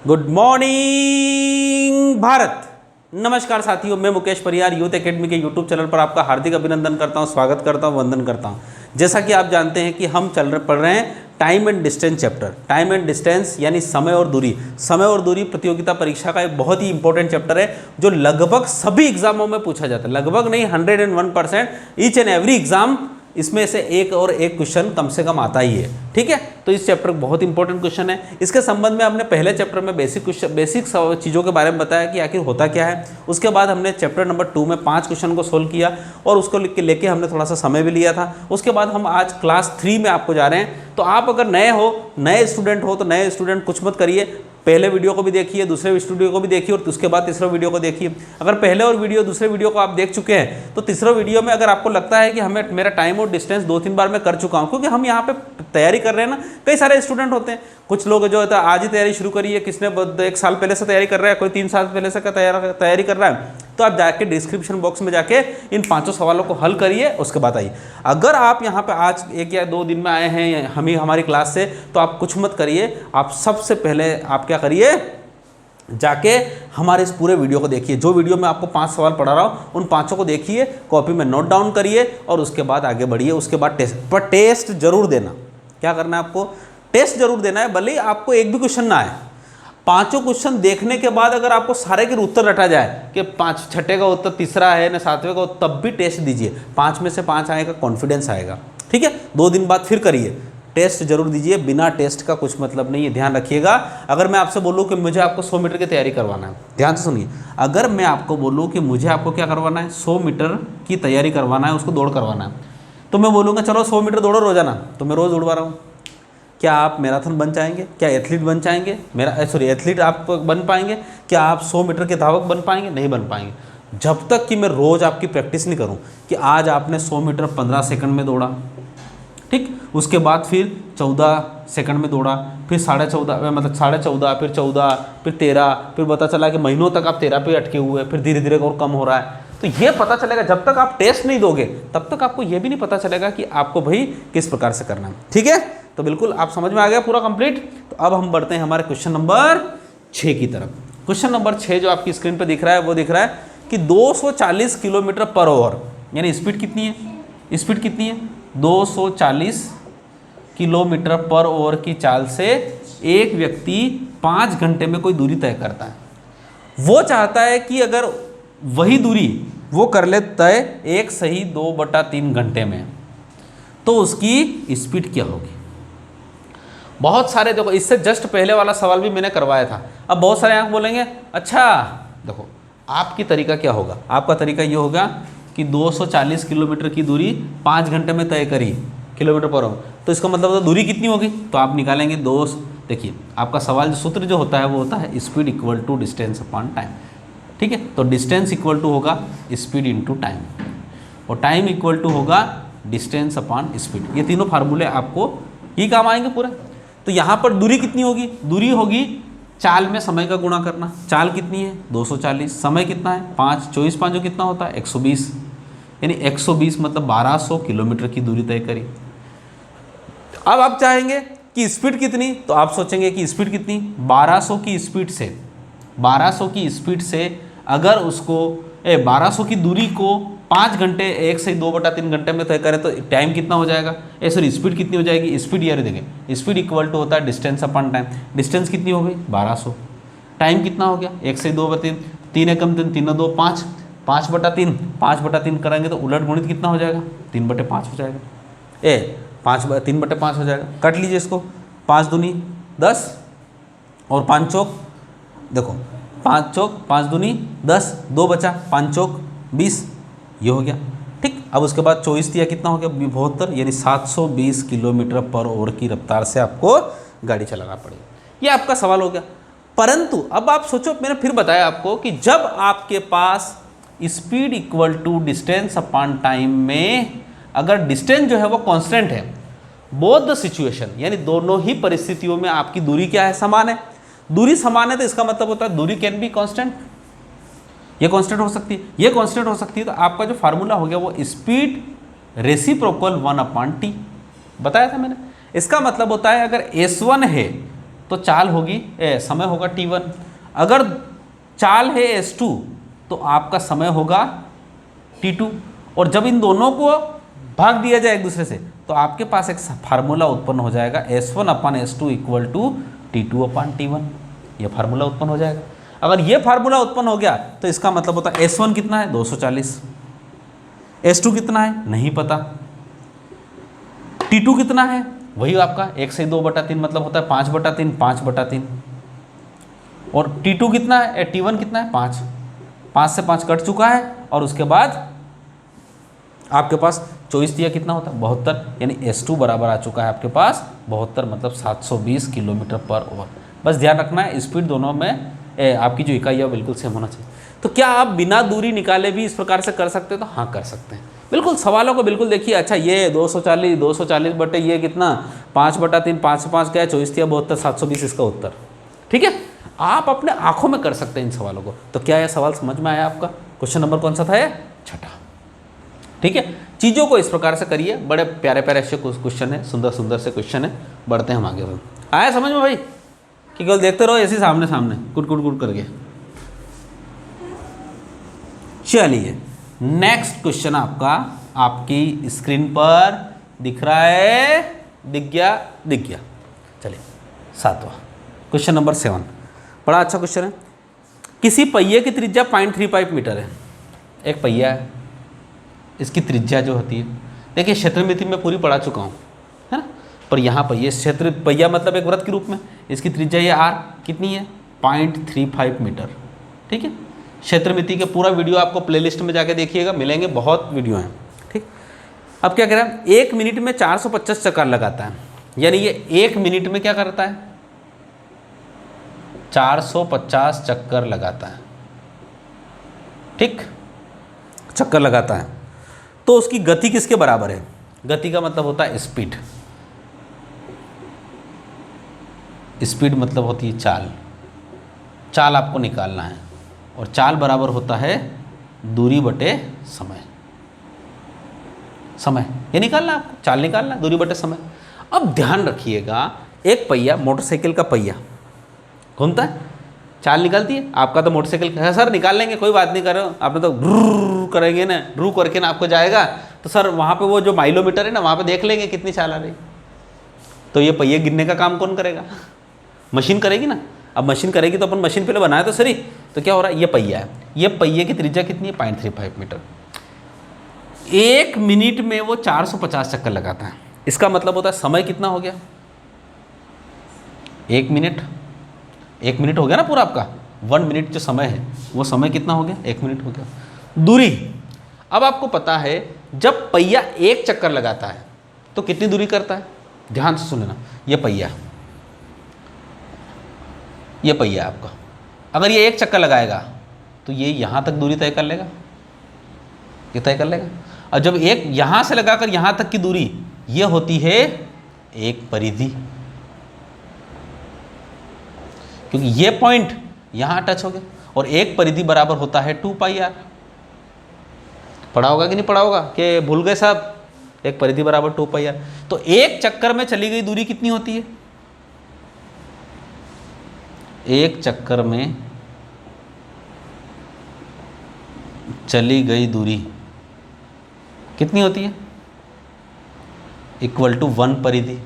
Good morning Bharat. नमस्कार साथियों, मैं मुकेश परियार यूथ एकेडमी के यूट्यूब चैनल पर आपका हार्दिक अभिनंदन करता हूं, स्वागत करता हूं, वंदन करता हूं। जैसा कि आप जानते हैं कि हम पढ़ रहे हैं time and distance chapter. Time and distance यानी समय और दूरी। समय और दूरी प्रतियोगिता परीक्षा का एक बहुत ही इंपॉर्टेंट चैप्टर है जो लगभग सभी एग्जामों में पूछा जाता है। लगभग नहीं, 101%। ईच एंड एवरी एग्जाम इसमें से एक और एक क्वेश्चन कम से कम आता ही है। ठीक है, तो इस चैप्टर बहुत इंपॉर्टेंट क्वेश्चन है। इसके संबंध में हमने पहले चैप्टर में बेसिक चीज़ों के बारे में बताया कि आखिर होता क्या है। उसके बाद हमने चैप्टर नंबर 2 में 5 क्वेश्चन को सोल्व किया और उसको लेके हमने थोड़ा सा समय भी लिया था। उसके बाद हम आज क्लास 3 में आपको जा रहे हैं। तो आप अगर नए स्टूडेंट हो तो नए स्टूडेंट कुछ मत करिए, पहले वीडियो को भी देखिए, दूसरे वीडियो को भी देखिए और उसके बाद तीसरे वीडियो को देखिए। अगर पहले और दूसरे वीडियो को आप देख चुके हैं तो तीसरे वीडियो में अगर आपको लगता है कि मेरा टाइम और डिस्टेंस 2-3 बार मैं कर चुका हूं, क्योंकि हम यहाँ पे तैयारी कर रहे हैं ना, कई सारे स्टूडेंट होते हैं। कुछ लोग जो होता है आज ही तैयारी शुरू करी है, किसने 1 साल पहले से तैयारी कर रहा है, कोई 3 साल पहले से तैयारी कर रहा है। तो आप जाके डिस्क्रिप्शन बॉक्स में जाके इन 5 सवालों को हल करिए, उसके बाद आइए। अगर आप यहाँ पे आज 1 या 2 दिन में आए हैं हमारी क्लास से, तो आप कुछ मत करिए। आप सबसे पहले आप क्या करिए, जाके हमारे इस पूरे वीडियो को देखिए। जो वीडियो में आपको 5 सवाल पढ़ा रहा हूँ उन 5 को देखिए, कॉपी में नोट डाउन करिए और उसके बाद आगे बढ़िए। उसके बाद टेस्ट जरूर देना। क्या करना है आपको? टेस्ट जरूर देना है, भले ही आपको एक भी क्वेश्चन ना आए। 5 क्वेश्चन देखने के बाद अगर आपको सारे के उत्तर रटा जाए कि 6ठे का उत्तर तीसरा है ना 7वें का, तब भी टेस्ट दीजिए। 5 में से 5 आएगा, कॉन्फिडेंस आएगा। ठीक है, 2 दिन बाद फिर करिए, टेस्ट जरूर दीजिए। बिना टेस्ट का कुछ मतलब नहीं है, ध्यान रखिएगा। अगर मैं आपसे बोलूँ कि मुझे आपको 100 मीटर की तैयारी करवाना है, ध्यान से सुनिए। अगर मैं आपको बोलूँ कि मुझे आपको क्या करवाना है, 100 मीटर की तैयारी करवाना है, उसको दौड़ करवाना है, तो मैं बोलूँगा चलो 100 मीटर दौड़ो रोजाना, तो मैं रोज़ दौड़वा रहा हूँ। क्या आप मैराथन बन जाएंगे? क्या एथलीट बन जाएंगे? एथलीट आप बन पाएंगे? क्या आप 100 मीटर के धावक बन पाएंगे? नहीं बन पाएंगे जब तक कि मैं रोज़ आपकी प्रैक्टिस नहीं करूं कि आज आपने 100 मीटर 15 सेकंड में दौड़ा, ठीक, उसके बाद फिर 14 सेकंड में दौड़ा, फिर 14.5 मतलब 14.5, फिर 14, फिर 13, फिर पता चला कि महीनों तक आप 13 पे अटके हुए, फिर धीरे धीरे और कम हो रहा है। तो ये पता चलेगा जब तक आप टेस्ट नहीं दोगे, तब तक आपको ये भी नहीं पता चलेगा कि आपको भाई किस प्रकार से करना है। ठीक है, तो बिल्कुल आप समझ में आ गया पूरा कंप्लीट। तो अब हम बढ़ते हैं हमारे क्वेश्चन नंबर 6 की तरफ। क्वेश्चन नंबर 6 जो आपकी स्क्रीन पर दिख रहा है वो दिख रहा है कि 240 किलोमीटर पर आवर यानी स्पीड कितनी है? स्पीड कितनी है? 240 किलोमीटर पर आवर की चाल से एक व्यक्ति 5 घंटे में कोई दूरी तय करता है। वो चाहता है कि अगर वही दूरी वो कर ले तय 1 सही 2/3 घंटे में, तो उसकी स्पीड क्या होगी? बहुत सारे देखो, इससे जस्ट पहले वाला सवाल भी मैंने करवाया था। अब बहुत सारे आंख बोलेंगे अच्छा देखो आपकी तरीका क्या होगा। आपका तरीका ये होगा कि 240 किलोमीटर की दूरी 5 घंटे में तय करी किलोमीटर पर आवर, तो इसका मतलब दूरी कितनी होगी? तो आप निकालेंगे देखिए आपका सवाल सूत्र जो होता है वो होता है speed equal to distance upon time. ठीक है, तो डिस्टेंस इक्वल टू होगा स्पीड इंटू टाइम और टाइम इक्वल टू होगा डिस्टेंस अपॉन स्पीड। ये तीनों फार्मूले आपको ही काम आएंगे पूरा। तो यहाँ पर दूरी कितनी होगी? दूरी होगी चाल में समय का गुणा करना। चाल कितनी है? 240। समय कितना है? 5, 24 5 जो कितना होता है? 120। यानी 120 मतलब 1200 किलोमीटर की दूरी तय करी। अब आप चाहेंगे कि स्पीड कितनी, तो आप सोचेंगे कि स्पीड कितनी? 1200 की स्पीड से अगर उसको 1200 की दूरी को 5 घंटे 1 से 2/3 घंटे में तय करें तो टाइम कितना हो जाएगा? स्पीड कितनी हो जाएगी? स्पीड ये देंगे स्पीड इक्वल टू होता है डिस्टेंस अपॉन टाइम। डिस्टेंस कितनी हो गई? 1200। टाइम कितना हो गया? 1 से 2/3, 3 एकम 3, 3 2 5, 5/3, 5/3 करेंगे तो उलट गुणित कितना हो जाएगा? 3/5 हो जाएगा। 3/5 हो जाएगा। काट लीजिए इसको, 5 दूनी 10 और 5 चौक, देखो 5 चौक 5 दूनी 10, 2 बचा, 5 चौक 20, ये हो गया। ठीक, अब उसके बाद 24 दिया, कितना हो गया? 72, यानी 720 किलोमीटर पर आवर की रफ्तार से आपको गाड़ी चलाना पड़ेगा। ये आपका सवाल हो गया। परंतु अब आप सोचो, मैंने फिर बताया आपको कि जब आपके पास speed equal to distance upon time में अगर डिस्टेंस जो है वो कांस्टेंट है, बोथ द सिचुएशन यानी दोनों ही परिस्थितियों में आपकी दूरी क्या है? समान है। दूरी समान है तो इसका मतलब होता है दूरी कैन बी कांस्टेंट। ये कांस्टेंट हो सकती है, ये कांस्टेंट हो सकती है। तो आपका जो फार्मूला हो गया वो स्पीड रेसिप्रोकल 1/t बताया था मैंने। इसका मतलब होता है अगर S1 है तो चाल होगी समय होगा t1। अगर चाल है s2 तो आपका समय होगा t2। और जब इन दोनों को भाग दिया जाए एक दूसरे से तो आपके पास एक फार्मूला उत्पन्न हो जाएगा s1/s2 इक्वल टू t2/t1। ये फार्मूला उत्पन्न हो जाएगा। अगर ये फार्मूला उत्पन्न हो गया तो इसका मतलब होता है s1 कितना है 240, s2 कितना है नहीं पता, t2 कितना है वही आपका 1 से 2/3 मतलब होता है 5/3, 5/3। और t2 कितना है t1 कितना है 5, 5 से 5 कट चुका है। और उसके बाद आपके पास 24 दिया कितना होता है 72, यानी s2 बराबर आ चुका है आपके पास 72 मतलब 720 किलोमीटर पर आवर। बस ध्यान रखना है स्पीड दोनों में आपकी जो इकाई है बिल्कुल सेम होना चाहिए। तो क्या आप बिना दूरी निकाले भी इस प्रकार से कर सकते हैं? तो हाँ कर सकते हैं बिल्कुल। सवालों को बिल्कुल देखिए। अच्छा ये 240 बटे ये कितना 5/3, 5 से 5 क्या है 24 या 72, 720 इसका उत्तर। ठीक है, आप अपने आंखों में कर सकते हैं इन सवालों को। तो क्या यह सवाल समझ में आया आपका? क्वेश्चन नंबर कौन सा था ये? छठा। ठीक है, चीज़ों को इस प्रकार से करिए। बड़े प्यारे प्यारे से क्वेश्चन है, सुंदर सुंदर से क्वेश्चन है। बढ़ते हैं हम आगे। आया समझ में भाई कि केवल देखते रहो ऐसे सामने सामने कुट कुट कुट करके? चलिए नेक्स्ट क्वेश्चन आपका आपकी स्क्रीन पर दिख रहा है, दिख गया। चलिए 7वां क्वेश्चन नंबर 7, बड़ा अच्छा क्वेश्चन है। किसी पहिए की त्रिज्या 0.35 मीटर है। एक पहिया है, इसकी त्रिज्या जो होती है, देखिए क्षेत्रमिति में पूरी पढ़ा चुका हूँ है ना, पर यहाँ पहिए क्षेत्र पहिया मतलब एक वृत्त के रूप में, इसकी त्रिज्या ये r कितनी है 0.35 मीटर। ठीक है, क्षेत्रमिति के पूरा वीडियो आपको प्लेलिस्ट में जाके देखिएगा, मिलेंगे, बहुत वीडियो हैं। ठीक, अब क्या कह रहा है 1 मिनट में 450 चक्कर लगाता है, यानी ये 1 मिनट में क्या करता है 450 चक्कर लगाता है। ठीक, चक्कर लगाता है। तो उसकी गति किसके बराबर है? गति का मतलब होता है स्पीड, स्पीड मतलब होती है चाल। चाल आपको निकालना है और चाल बराबर होता है दूरी बटे समय। समय ये निकालना है आपको, चाल निकालना है दूरी बटे समय। अब ध्यान रखिएगा, एक पहिया मोटरसाइकिल का पहिया घूमता है, चाल निकलती है। आपका तो मोटरसाइकिल है सर, निकाल लेंगे कोई बात नहीं कर रहे हो, आपने तो ड्रू करेंगे ना, ड्रू करके ना आपको जाएगा तो सर वहाँ पे वो जो माइलोमीटर है ना वहाँ पे देख लेंगे कितनी चाल आ रही। तो ये पहिए गिनने का काम कौन करेगा? मशीन करेगी ना। अब मशीन करेगी तो अपन मशीन पहले बनाए तो सही। तो क्या हो रहा है, ये पहिया है, ये पहिए की त्रिज्या कितनी है 0.35 मीटर। 1 मिनट में वो 450 चक्कर लगाता है। इसका मतलब होता है समय कितना हो गया 1 मिनट। 1 मिनट हो गया ना पूरा आपका, 1 मिनट जो समय है वो समय कितना हो गया 1 मिनट हो गया। दूरी, अब आपको पता है जब पहिया एक चक्कर लगाता है तो कितनी दूरी करता है? ध्यान से सुनना, ये पहिया आपका, अगर ये एक चक्कर लगाएगा तो ये यहाँ तक दूरी तय कर लेगा, ये तय कर लेगा। और जब एक यहाँ से लगाकर यहाँ तक की दूरी ये होती है एक परिधि, क्योंकि ये पॉइंट यहाँ टच हो गया। और एक परिधि बराबर होता है 2πr। पढ़ा होगा कि नहीं पढ़ा होगा कि भूल गए साहब? एक परिधि बराबर 2πr। तो एक चक्कर में चली गई दूरी कितनी होती है? एक चक्कर में चली गई दूरी कितनी होती है? इक्वल टू 1 परिधि।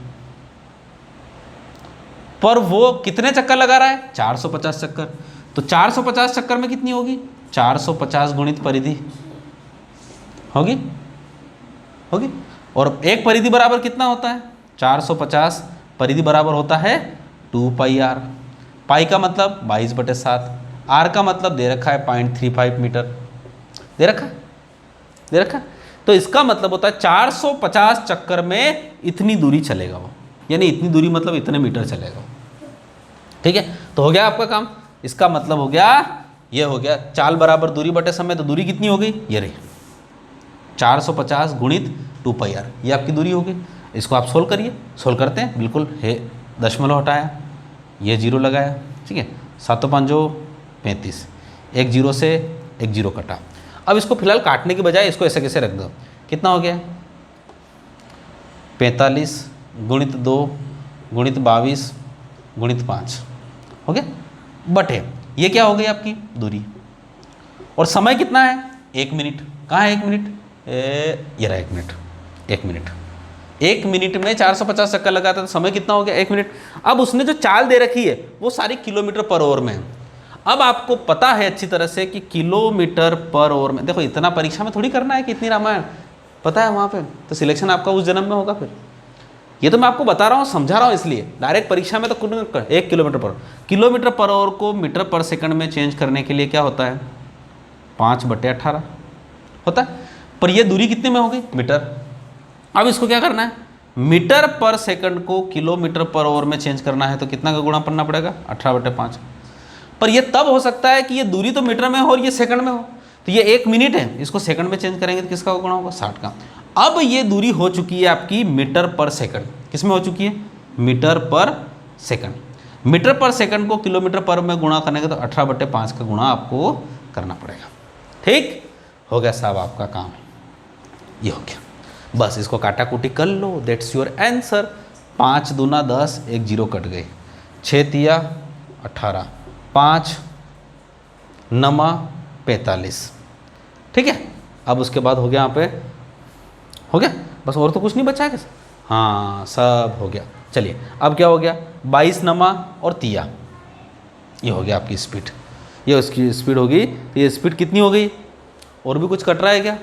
पर वो कितने चक्कर लगा रहा है? 450 चक्कर। तो 450 चक्कर में कितनी होगी? 450 गुणित परिधि होगी। और एक परिधि बराबर कितना होता है? 450 परिधि बराबर होता है 2πr। पाई का मतलब 22/7, आर का मतलब दे रखा है 0.35 मीटर, दे रखा। तो इसका मतलब होता है 450 चक्कर में इतनी दूरी चलेगा वो, यानी इतनी दूरी मतलब इतने मीटर चलेगा। ठीक है, तो हो गया आपका काम। इसका मतलब हो गया, ये हो गया चाल बराबर दूरी बटे समय। तो दूरी कितनी हो गई? ये रही 450 गुणित 2πr, ये आपकी दूरी होगी। इसको आप सोल्व करिए। सोल्व करते हैं, बिल्कुल है, दशमलव हटाया, ये 0 लगाया। ठीक है, 7 5 35, एक 0 से एक 0 कटा। अब इसको फिलहाल काटने की बजाय इसको ऐसे कैसे रख दो, कितना हो गया 45 गुणित 2 गुणित 22 गुणित 5 हो गया, बटे ये क्या हो गई आपकी दूरी, और समय कितना है 1 मिनट। कहाँ है 1 मिनट, ये रहा 1 मिनट, 1 मिनट, 1 मिनट में 450 चक्कर लगाता है तो समय कितना हो गया 1 मिनट। अब उसने जो चाल दे रखी है वो सारी किलोमीटर पर आवर में है। अब आपको पता है अच्छी तरह से कि किलोमीटर पर आवर में, देखो इतना परीक्षा में थोड़ी करना है कि इतनी रामायण पता है वहाँ पे, तो सिलेक्शन आपका उस जन्म में होगा। फिर ये तो मैं आपको बता रहा हूँ, समझा रहा हूँ, इसलिए डायरेक्ट परीक्षा में तो 1 किलोमीटर पर आवर को मीटर पर सेकंड में चेंज करने के लिए क्या होता है 5/18 होता है, पर ये दूरी कितने में होगी मीटर। अब इसको क्या करना है, मीटर पर सेकंड को किलोमीटर पर आवर में चेंज करना है तो कितना का गुणा पड़ना पड़ेगा 18/5। पर ये तब हो सकता है कि ये दूरी तो मीटर में हो और ये सेकंड में हो, तो ये 1 मिनट है, इसको सेकंड में चेंज करेंगे तो किसका गुणा होगा 60 का। अब ये दूरी हो चुकी है आपकी मीटर पर सेकंड, किस में हो चुकी है मीटर पर सेकंड। मीटर पर सेकंड को किलोमीटर पर में गुणा करने का तो 18/5 का गुणा आपको करना पड़ेगा। ठीक हो गया साहब, आपका काम ये हो गया, बस इसको काटाकूटी कर लो, दैट्स योर आंसर। 5 दूना 10, 1 0 कट गए, 6 तिया 18, 5 नमा 45। ठीक है, अब उसके बाद हो गया यहाँ पे, हो गया बस, और तो कुछ नहीं बचा है क्या, हाँ सब हो गया। चलिए अब क्या हो गया 22 नमा और तिया, ये हो गया आपकी स्पीड, ये उसकी स्पीड होगी। तो ये स्पीड कितनी हो गई, और भी कुछ कट रहा है क्या,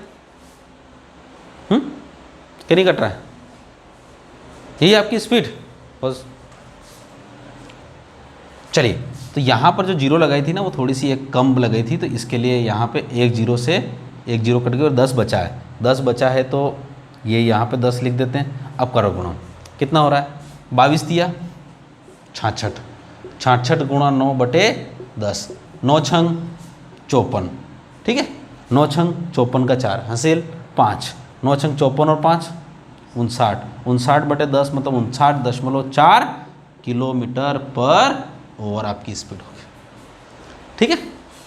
क्या नहीं कट रहा है, यही आपकी स्पीड बस। चलिए, तो यहाँ पर जो 0 लगाई थी ना वो थोड़ी सी एक कम लगाई थी, तो इसके लिए यहाँ पे 1 0 से 1 0 कट गई और 10 बचा है। 10 बचा है तो ये यहाँ पे 10 लिख देते हैं। अब करो गुणा, कितना हो रहा है 22 दिया 66, 66 गुणा 9/10, 9 छंग 54। ठीक है, 9 छंग 54 का 4 हासिल 5, 9 छंग 54 और 5 59, 59/10 मतलब 59.4 किलोमीटर पर आवर आपकी स्पीड होगी। ठीक है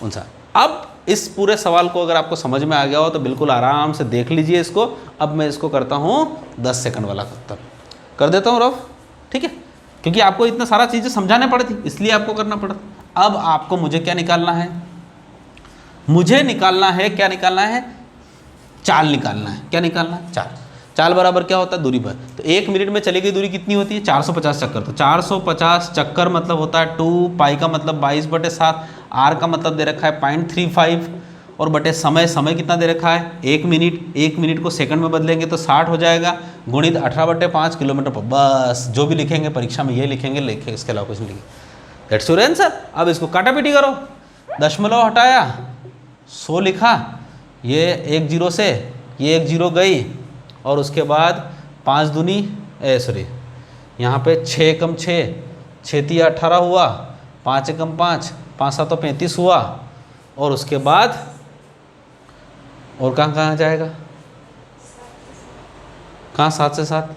59। अब इस पूरे सवाल को अगर आपको समझ में आ गया हो तो बिल्कुल आराम से देख लीजिए इसको। अब मैं इसको करता हूँ 10 सेकंड वाला उत्तर कर देता हूँ रफ। ठीक है, क्योंकि आपको इतना सारा चीज़ें समझाने पड़ी थी इसलिए आपको करना पड़ा। अब आपको मुझे क्या निकालना है, मुझे निकालना है, क्या निकालना है, चाल निकालना है। क्या निकालना है, चाल। चाल बराबर क्या होता है दूरी पर। तो 1 मिनट में चली गई दूरी कितनी होती है 450 चक्कर। तो 450 चक्कर मतलब होता है 2 पाई का मतलब 22/7, आर का मतलब दे रखा है 0.35 और बटे समय, समय कितना दे रखा है 1 मिनट। 1 मिनट को सेकंड में बदलेंगे तो 60 हो जाएगा, गुणित 18/5 किलोमीटर पर। बस जो भी लिखेंगे परीक्षा में ये लिखेंगे, लिखे इसके अलावा कुछ नहीं लिखेंगे। That's your answer. अब इसको काटापीटी करो, दशमलव हटाया 100 लिखा, ये 1 0 से ये 1 0 गई और उसके बाद 5 दूनी सॉरी यहाँ पे 6 एकम 6, 6 तिया 18 हुआ, 5 एकम 5, 5 7 35 हुआ और उसके बाद और कहाँ कहाँ जाएगा, कहाँ 7 से 7,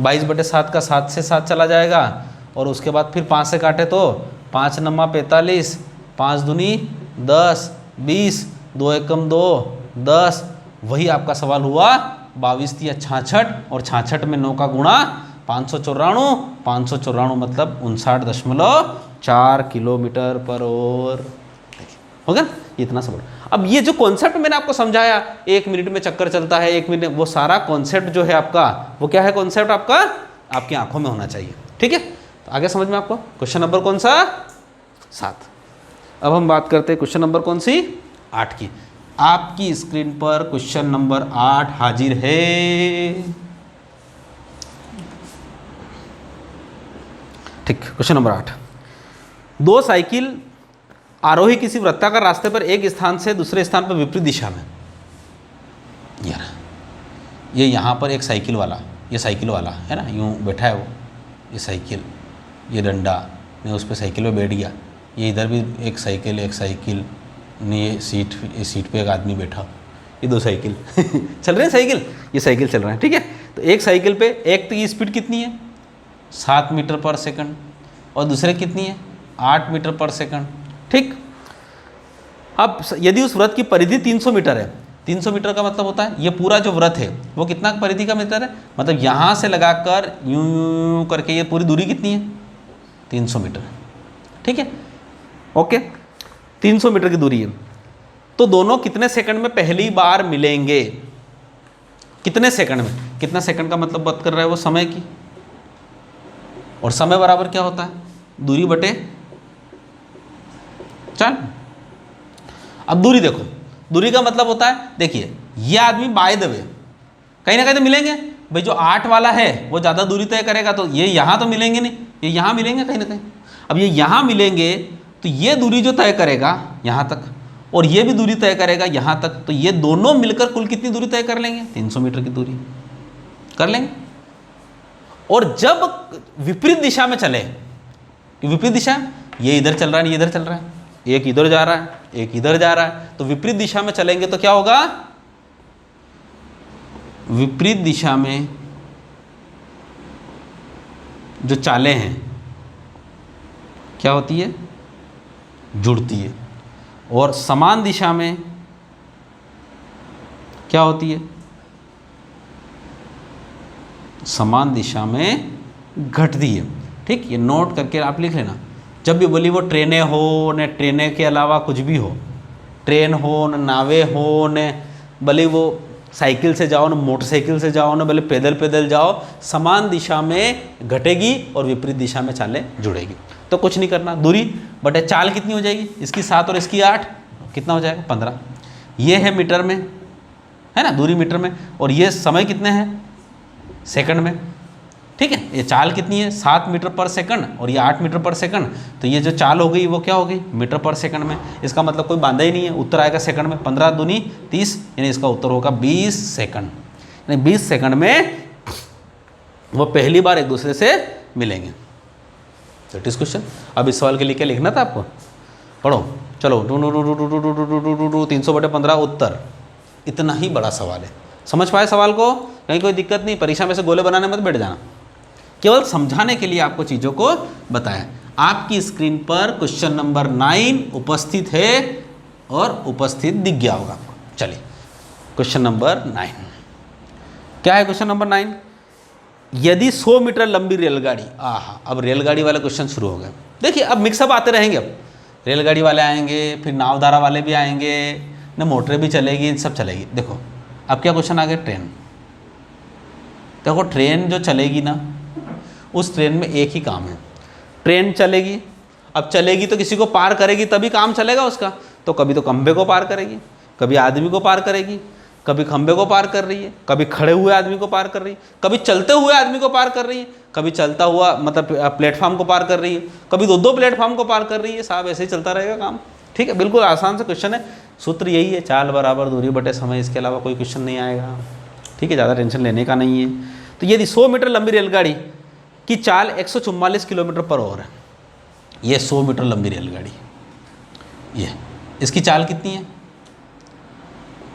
22/7 का 7 से 7 चला जाएगा और उसके बाद फिर 5 से काटे तो 5 नमा 45, 5 दूनी 10, 20, 2 एकम 2, 10। वही आपका सवाल हुआ 22 तिया 66 और 66 में 9 का गुणा 594, 594 मतलब 59.4 किलोमीटर पर आवर। हो गया इतना सवाल। अब ये जो कॉन्सेप्ट मैंने आपको समझाया 1 मिनट में चक्कर चलता है 1 मिनट, वो सारा कॉन्सेप्ट जो है आपका वो क्या है, कॉन्सेप्ट आपका आपकी आंखों में होना चाहिए। ठीक है, तो आगे समझ में आपको। क्वेश्चन नंबर कौन सा 7। अब हम बात करते हैं क्वेश्चन नंबर कौन सी 8 की। आपकी स्क्रीन पर क्वेश्चन नंबर 8 हाजिर है। ठीक, क्वेश्चन नंबर 8। 2 साइकिल आरोही किसी वृत्ताकार रास्ते पर एक स्थान से दूसरे स्थान पर विपरीत दिशा में, यार ये यहाँ पर एक साइकिल वाला, ये साइकिल वाला है ना, यूँ बैठा है वो, ये साइकिल, ये डंडा ने उस पर साइकिल पे बैठ गया, ये इधर भी एक साइकिल ने ये सीट पे एक आदमी बैठा, ये 2 साइकिल चल रहे हैं, ये साइकिल चल रहे हैं। ठीक है, तो एक साइकिल पे एक की स्पीड कितनी है 7 मीटर पर सेकंड और दूसरे कितनी है 8 मीटर पर सेकंड। ठीक, अब यदि उस वृत्त की परिधि 300 मीटर है 300 मीटर का मतलब होता है ये पूरा जो वृत्त है वो कितना परिधि का मीटर है, मतलब यहाँ से लगाकर यूं यूं करके ये पूरी दूरी कितनी है 300 मीटर। ठीक है, ओके, 300 मीटर की दूरी है। तो दोनों कितने सेकंड में पहली बार मिलेंगे, कितने सेकंड में, कितना सेकंड का मतलब बात कर रहा है वो समय की, और समय बराबर क्या होता है दूरी बटे चाल। अब दूरी देखो, दूरी का मतलब होता है, देखिए ये आदमी बाय द वे कहीं ना कहीं तो मिलेंगे भाई, जो 8 वाला है वो ज़्यादा दूरी तय करेगा, तो ये यहाँ तो मिलेंगे नहीं, ये यहाँ मिलेंगे कहीं ना कहीं। अब ये यहाँ मिलेंगे तो ये दूरी जो तय करेगा यहाँ तक, और ये भी दूरी तय करेगा यहाँ तक, तो ये दोनों मिलकर कुल कितनी दूरी तय कर लेंगे 300 मीटर की दूरी कर लेंगे। और जब विपरीत दिशा में चले, विपरीत दिशा, ये इधर चल रहा है, ये इधर चल रहा है, एक इधर जा रहा है, एक इधर जा रहा है, तो विपरीत दिशा में चलेंगे तो क्या होगा, विपरीत दिशा में जो चालें हैं क्या होती है, जुड़ती है, और समान दिशा में क्या होती है, समान दिशा में घटती है। ठीक, ये नोट करके आप लिख लेना। जब भी बोली वो ट्रेनें हो न ट्रेनें के अलावा कुछ भी हो, ट्रेन हो न नावें हो न भले वो साइकिल से जाओ न मोटरसाइकिल से जाओ न भले पैदल पैदल जाओ, समान दिशा में घटेगी और विपरीत दिशा में चालें जुड़ेगी। तो कुछ नहीं करना, दूरी बटे चाल कितनी हो जाएगी, इसकी 7 और इसकी 8, कितना हो जाएगा 15। ये है मीटर में, है ना, दूरी मीटर में, और ये समय कितने हैं सेकंड में। ठीक है, ये चाल कितनी है 7 मीटर पर सेकंड और ये 8 मीटर पर सेकंड, तो ये जो चाल हो गई वो क्या हो गई मीटर पर सेकंड में। इसका मतलब कोई बांधा ही नहीं है, उत्तर आएगा सेकंड में, 15 दूनी 30, यानी इसका उत्तर होगा 20 सेकंड। यानी 20 सेकंड में वो पहली बार एक दूसरे से मिलेंगे। That is question. अब इस सवाल के लिए क्या लिखना था आपको, पढ़ो, चलो 300/15 उत्तर। इतना ही बड़ा सवाल है, समझ पाए सवाल को, कहीं कोई दिक्कत नहीं, परीक्षा में से गोले बनाने मत बैठ जाना, केवल समझाने के लिए आपको चीज़ों को बताया। आपकी स्क्रीन पर क्वेश्चन नंबर 9 उपस्थित है और उपस्थित दिख गया होगा आपको। चलिए क्वेश्चन नंबर 9 क्या है, क्वेश्चन नंबर 9, यदि 100 मीटर लंबी रेलगाड़ी, अब रेलगाड़ी वाले क्वेश्चन शुरू हो गए। देखिए अब मिक्सअप आते रहेंगे, अब रेलगाड़ी वाले आएंगे, फिर नावधारा वाले भी आएंगे न, मोटरें भी चलेगी, सब चलेगी। देखो अब क्या क्वेश्चन आ गया, ट्रेन। देखो ट्रेन जो चलेगी ना, उस ट्रेन में एक ही काम है, ट्रेन चलेगी। अब चलेगी तो किसी को पार करेगी तभी काम चलेगा उसका, तो कभी तो खंभे को पार करेगी, कभी आदमी को पार करेगी, कभी खंभे को पार कर रही है, कभी खड़े हुए आदमी को पार कर रही है, कभी चलते हुए आदमी को पार कर रही है, कभी चलता हुआ मतलब प्लेटफॉर्म को पार कर रही है, कभी 2-2 प्लेटफॉर्म को पार कर रही है। साहब ऐसे ही चलता रहेगा काम। ठीक है, बिल्कुल आसान से क्वेश्चन है, सूत्र यही है, चाल बराबर दूरी बटे समय, इसके अलावा कोई क्वेश्चन नहीं आएगा। ठीक है, ज़्यादा टेंशन लेने का नहीं है। तो यदि 100 मीटर लंबी रेलगाड़ी की चाल 144 किलोमीटर पर आवर है, ये 100 मीटर लंबी रेलगाड़ी, ये इसकी चाल कितनी है,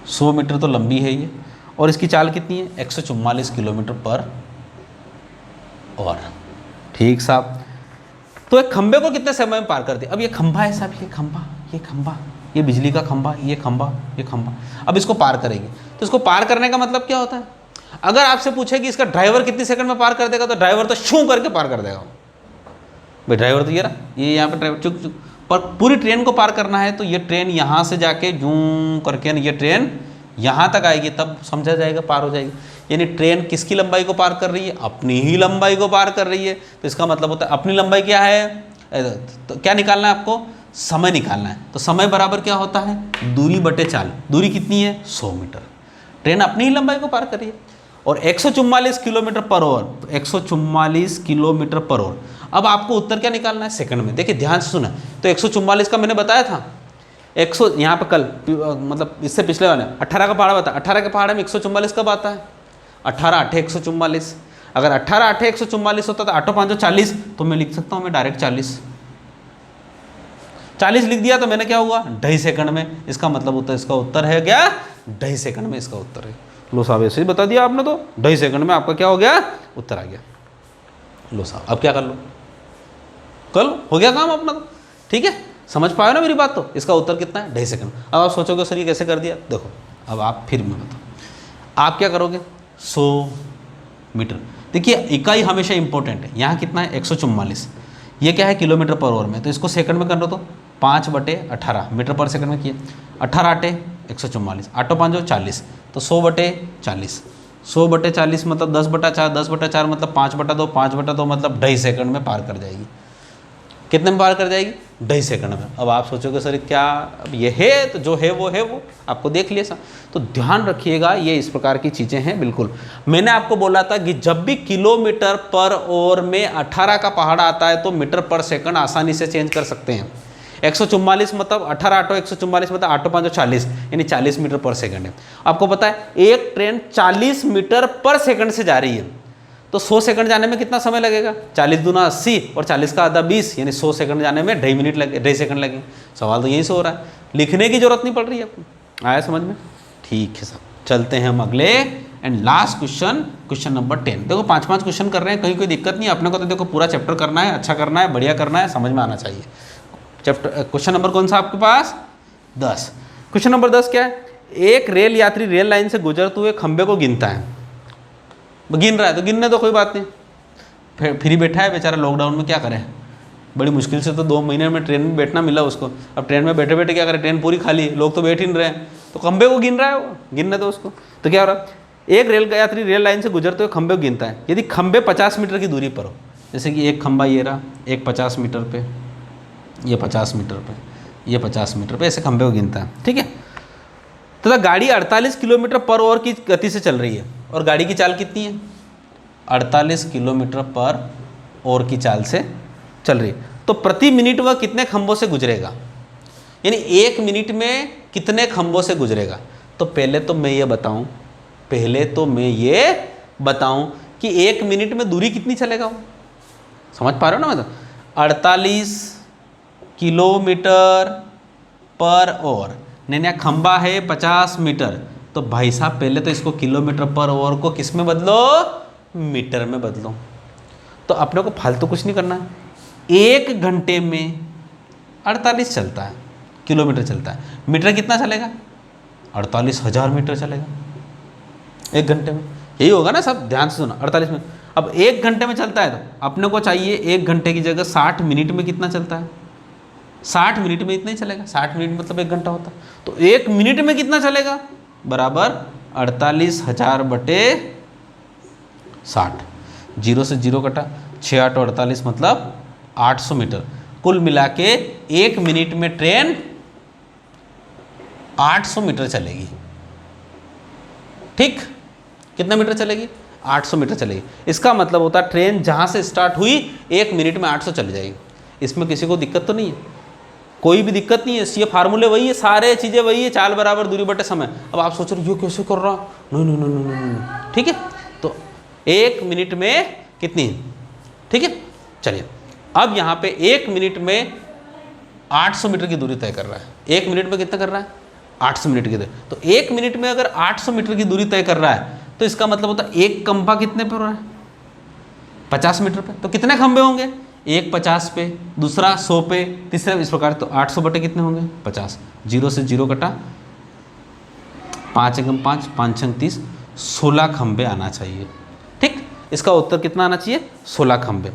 100 मीटर तो लंबी है ये, और इसकी चाल कितनी है 144 किलोमीटर पर आवर। ठीक साहब, तो एक खंभे को कितने समय में पार कर दिया। अब ये खंभा है साहब, ये खंभा, ये खंभा, ये बिजली का खंभा, ये खंभा, ये खंभा, अब इसको पार करेगी। तो इसको पार करने का मतलब क्या होता है, अगर आपसे पूछे कि इसका ड्राइवर कितनी सेकंड में पार कर देगा, तो ड्राइवर तो शू करके पार कर देगा भाई। ड्राइवर तो ये रहा, ये यहाँ पे ड्राइवर चुक चुक, पर पूरी ट्रेन को पार करना है तो ये ट्रेन यहाँ से जाके जूं करके ये ट्रेन यहाँ तक आएगी, तब समझा जाएगा पार हो जाएगी। यानी ट्रेन किसकी लंबाई को पार कर रही है, अपनी ही लंबाई को पार कर रही है। तो इसका मतलब होता है अपनी लंबाई क्या है, तो क्या निकालना है आपको, समय निकालना है। तो समय बराबर क्या होता है, दूरी बटे चाल। दूरी कितनी है 100 मीटर, ट्रेन अपनी ही लंबाई को पार कर रही है, और 144 kilometre per hour, 144 kilometre per hour. अब आपको उत्तर क्या निकालना है सेकंड में। देखिए ध्यान से सुना, तो 144 का मैंने बताया था, 100 यहाँ पे कल मतलब इससे पिछले वाले 18 का पहाड़ा बता, 18 के पहाड़े में 144 कब आता है, 18 8 144। अगर 18 8 144 होता तो 8 5 40, तो मैं लिख सकता हूँ मैं डायरेक्ट 40 लिख दिया, तो मैंने क्या हुआ 2.5 सेकंड में। इसका मतलब होता है इसका उत्तर है क्या 2.5 सेकंड में इसका उत्तर है। लो साहब ऐसे ही बता दिया आपने, तो 2.5 सेकंड में आपका क्या हो गया, उत्तर आ गया। लो साहब अब क्या कर लो, कल हो गया काम अपना तो। ठीक है, समझ पाए ना मेरी बात। तो इसका उत्तर कितना है 2.5 सेकंड। अब आप सोचोगे सर ये कैसे कर दिया, देखो अब आप फिर मैं बताओ, आप क्या करोगे 100 मीटर। देखिए इकाई हमेशा इंपॉर्टेंट है। यहाँ कितना है 144, ये क्या है किलोमीटर पर आवर में, तो इसको सेकंड में कर लो तो 5/18 मीटर पर सेकंड में किए। 18 आटे 144, 8 5 40, तो 100/40, 100/40 मतलब 10/4, 10/4 मतलब 5/2, 5/2 मतलब 2.5 सेकंड में पार कर जाएगी। कितने में पार कर जाएगी 2.5 सेकंड में। अब आप सोचोगे सर क्या अब ये है, तो जो है वो आपको देख लिया सर। तो ध्यान रखिएगा ये इस प्रकार की चीज़ें हैं। बिल्कुल मैंने आपको बोला था कि जब भी किलोमीटर पर आवर में 18 का पहाड़ा आता है तो मीटर पर सेकंड आसानी से चेंज कर सकते हैं। 144 मतलब 18 आटो 144 मतलब 8 5 40, यानी 40 मीटर पर सेकंड है। आपको पता है एक ट्रेन 40 मीटर पर सेकंड से जा रही है, तो 100 सेकंड जाने में कितना समय लगेगा? 40 दूना 80 और 40 का आधा 20, यानी 100 सेकंड जाने में 2.5 मिनट लगे, 2.5 सेकंड लगे। सवाल तो यहीं से हो रहा है, लिखने की जरूरत नहीं पड़ रही है आपको। आया समझ में? ठीक है साहब, चलते हैं हम अगले and last question, question number 10। देखो 5-5 क्वेश्चन कर रहे हैं, कहीं कोई दिक्कत नहीं है अपने को, तो देखो पूरा चैप्टर करना है, अच्छा करना है, बढ़िया करना है, समझ में आना चाहिए। चैप्टर क्वेश्चन नंबर कौन सा आपके पास? 10। क्वेश्चन नंबर 10 क्या है? एक रेल यात्री रेल लाइन से गुजरते हुए खंबे को गिनता है। गिन रहा है तो गिनने तो कोई बात नहीं, फ्री बैठा है बेचारा, लॉकडाउन में क्या करे, बड़ी मुश्किल से तो 2 महीने में ट्रेन में बैठना मिला उसको। अब ट्रेन में बैठे बैठे क्या करे, ट्रेन पूरी खाली, लोग तो बैठ ही नहीं रहे हैं, तो खंबे को गिन रहा है वो, गिनने तो उसको। तो क्या हो रहा है, एक रेल यात्री रेल लाइन से गुजरते हुए खंबे को गिनता है। यदि खंबे 50 मीटर की दूरी पर हो, जैसे कि एक खंबा ये रहा, एक 50 मीटर पे, ये 50 मीटर पे, ये 50 मीटर पे, ऐसे खंबे को गिनता है, ठीक है। तथा गाड़ी 48 किलोमीटर पर आवर की गति से चल रही है, और गाड़ी की चाल कितनी है? 48 किलोमीटर पर आवर की चाल से चल रही है, तो प्रति मिनट वह कितने खंभों से गुजरेगा, यानी 1 मिनट में कितने खंभों से गुजरेगा। तो पहले तो मैं ये बताऊं कि 1 मिनट में दूरी कितनी चलेगा वो, समझ पा रहे हो ना? मतलब 48 किलोमीटर पर आवर, नहीं खंबा है 50 मीटर, तो भाई साहब पहले तो इसको किलोमीटर पर आवर को किस में बदलो? मीटर में बदलो। तो अपने को फालतू कुछ नहीं करना है। 1 घंटे में 48 चलता है, किलोमीटर चलता है, मीटर कितना चलेगा? 48,000 मीटर चलेगा 1 घंटे में। यही होगा ना सब, ध्यान से सुना, 48 में। अब 1 घंटे में चलता है तो अपने को चाहिए 1 घंटे की जगह 60 मिनट में कितना चलता है? 60 मिनट में इतना ही चलेगा, 60 मिनट मतलब 1 घंटा होता है, तो 1 मिनट में कितना चलेगा? बराबर 48,000/60, 0 से 0 कटा, 6 8 48 मतलब 800 मीटर। कुल मिला के 1 मिनट में ट्रेन 800 मीटर चलेगी, ठीक? कितना मीटर चलेगी? 800 मीटर चलेगी। इसका मतलब होता है ट्रेन जहाँ से स्टार्ट हुई 1 मिनट में 800 चली जाएगी। इसमें किसी को दिक्कत तो नहीं है, कोई भी दिक्कत नहीं है, ये फार्मूले वही है, सारे चीज़ें वही है, चाल बराबर दूरी बटे समय। अब आप सोच रहे हो ये कैसे कर रहा? नहीं, ठीक है। तो 1 मिनट में कितनी, ठीक है। चलिए अब यहाँ पे 1 मिनट में 800 मीटर की दूरी तय कर रहा है। 1 मिनट में कितना कर रहा है? 800 मिनट की दूरी। तो 1 मिनट में अगर 800 मीटर की दूरी तय कर रहा है तो इसका मतलब होता है एक खंभा कितने पे हो रहा है? 50 मीटर पे। तो कितने खंभे होंगे? एक 50 पे, दूसरा 100 पे, तीसरा इस प्रकार। तो 800 बटे कितने होंगे? 50। 0 से 0 कटा, 5 एकम 5, 5 छंग 30, 16 खंभे आना चाहिए, ठीक। इसका उत्तर कितना आना चाहिए? 16 खंभे।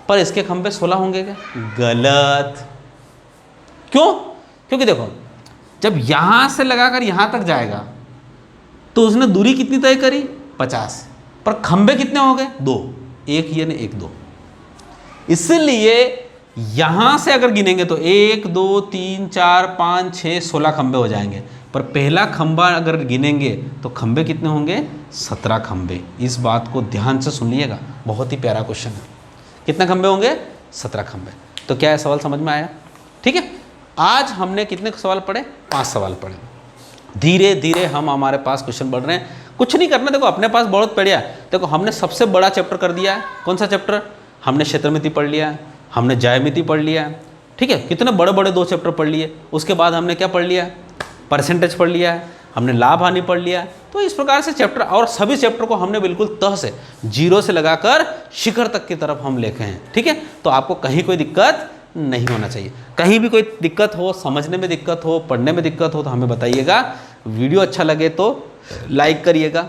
पर इसके खंभे 16 होंगे क्या? गलत। क्यों? क्योंकि देखो जब यहाँ से लगाकर यहाँ तक जाएगा तो उसने दूरी कितनी तय करी? 50, पर खंभे कितने हो गए? 2, एक ये ने एक 2। इसलिए यहां से अगर गिनेंगे तो 1 2 3 4 5 6 16 खंभे हो जाएंगे, पर पहला खंभा अगर गिनेंगे तो खंभे कितने होंगे? 17 खंभे। इस बात को ध्यान से सुन लीजिएगा, बहुत ही प्यारा क्वेश्चन है। कितने खंभे होंगे? 17 खंभे। तो क्या है सवाल समझ में आया? ठीक है। आज हमने कितने सवाल पढ़े? 5 सवाल पढ़े। धीरे धीरे हम हमारे पास क्वेश्चन बढ़ रहे हैं। कुछ नहीं करना, देखो अपने पास बहुत बढ़िया। देखो हमने सबसे बड़ा चैप्टर कर दिया है। कौन सा चैप्टर? हमने क्षेत्रमिति पढ़ लिया है, हमने ज्यामिति पढ़ लिया है, ठीक है। कितने बड़े बड़े 2 चैप्टर पढ़ लिए। उसके बाद हमने क्या पढ़ लिया? परसेंटेज पढ़ लिया है, हमने लाभ हानि पढ़ लिया है। तो इस प्रकार से चैप्टर, और सभी चैप्टर को हमने बिल्कुल तह से 0 से लगाकर शिखर तक की तरफ हम लेके हैं, ठीक है। तो आपको कहीं कोई दिक्कत नहीं होना चाहिए। कहीं भी कोई दिक्कत हो, समझने में दिक्कत हो, पढ़ने में दिक्कत हो तो हमें बताइएगा। वीडियो अच्छा लगे तो लाइक करिएगा,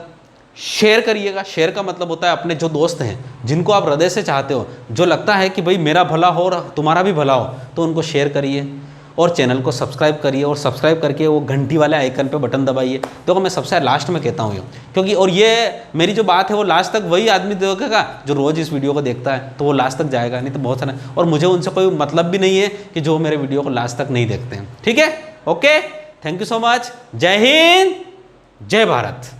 शेयर करिएगा। शेयर का मतलब होता है अपने जो दोस्त हैं जिनको आप हृदय से चाहते हो, जो लगता है कि भाई मेरा भला हो और तुम्हारा भी भला हो, तो उनको शेयर करिए और चैनल को सब्सक्राइब करिए और सब्सक्राइब करके वो घंटी वाले आइकन पे बटन दबाइए। देखो मैं सबसे लास्ट में कहता हूँ ये, क्योंकि और ये मेरी जो बात है वो लास्ट तक वही आदमी देखेगा जो रोज़ इस वीडियो को देखता है, तो वो लास्ट तक जाएगा, नहीं तो बहुत सारा। और मुझे उनसे कोई मतलब भी नहीं है कि जो मेरे वीडियो को लास्ट तक नहीं देखते हैं। ठीक है, okay, thank you so much. जय हिंद, जय भारत।